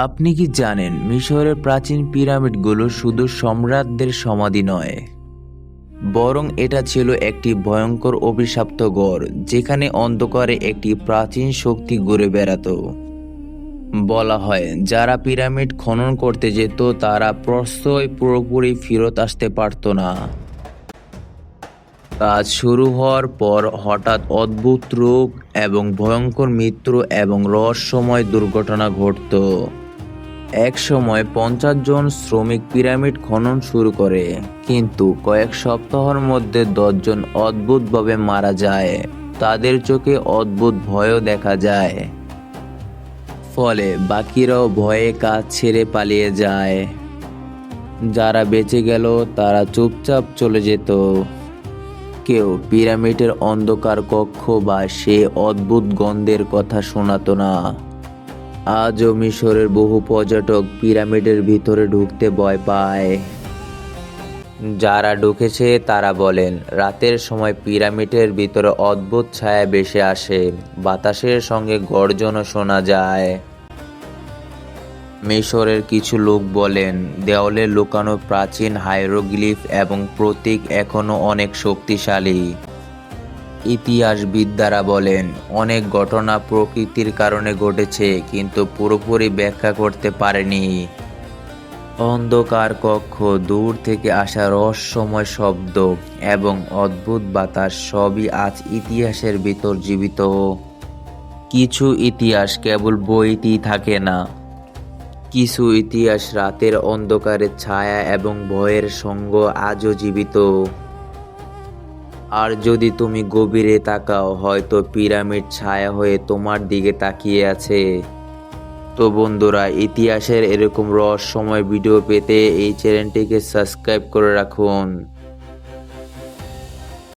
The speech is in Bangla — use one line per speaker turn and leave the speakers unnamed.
আপনি কি জানেন মিশরের প্রাচীন পিরামিডগুলো শুধু সম্রাটদের সমাধি নয়, বরং এটা ছিল একটি ভয়ঙ্কর অভিশপ্ত ঘর যেখানে অন্ধকারে একটি প্রাচীন শক্তি ঘুরে বেড়াতো। বলা হয় যারা পিরামিড খনন করতে যেত তারা প্রশ্রয় পুরোপুরি ফেরত আসতে পারত না। কাজ শুরু হওয়ার পর হঠাৎ অদ্ভুত রোগ এবং ভয়ঙ্কর মৃত্যু এবং রহস্যময় দুর্ঘটনা ঘটত। এক সময় 50 জন শ্রমিক পিরামিড খনন শুরু করে, কিন্তু কয়েক সপ্তাহের মধ্যে 10 জন অদ্ভুতভাবে মারা যায়। তাদের চোখে অদ্ভুত ভয়ও দেখা যায়, ফলে বাকিরাও ভয়ে কাজ ছেড়ে পালিয়ে যায়। যারা বেঁচে গেল তারা চুপচাপ চলে যেত। কেউ পিরামিডের অন্ধকার কক্ষ বা সে অদ্ভুত গন্ধের কথা শোনাতো না। আজও মিশরের বহু পর্যটক পিরামিডের ভিতরে ঢুকতে ভয় পায়। যারা ঢুকেছে তারা বলেন রাতের সময় পিরামিডের ভিতরে অদ্ভুত ছায়া ভেসে আসে, বাতাসের সঙ্গে গর্জনও শোনা যায়। মিশরের কিছু লোক বলেন দেওয়ালে লুকানো প্রাচীন হাইরোগ্লিফ এবং প্রতীক এখনও অনেক শক্তিশালী। ইতিহাসবিদরা বলেন অনেক ঘটনা প্রকৃতির কারণে ঘটেছে, কিন্তু পুরোপুরি ব্যাখ্যা করতে পারেনি। অন্ধকার কক্ষ, দূর থেকে আসা রহস্যময় শব্দ এবং অদ্ভুত বাতাস সবই আজ ইতিহাসের ভিতর জীবিত। কিছু ইতিহাস কেবল বইতেই থাকে না, কিছু ইতিহাস রাতের অন্ধকারের ছায়া এবং ভয়ের সঙ্গ আজও জীবিত। আর যদি তুমি গভীরে তাকাও, হয়তো পিরামিড ছায়া হয়ে তোমার দিকে তাকিয়ে আছে। তো বন্ধুরা, ইতিহাসের এরকম রহস্যময় ভিডিও পেতে এই চ্যানেলটিকে সাবস্ক্রাইব করে রাখুন।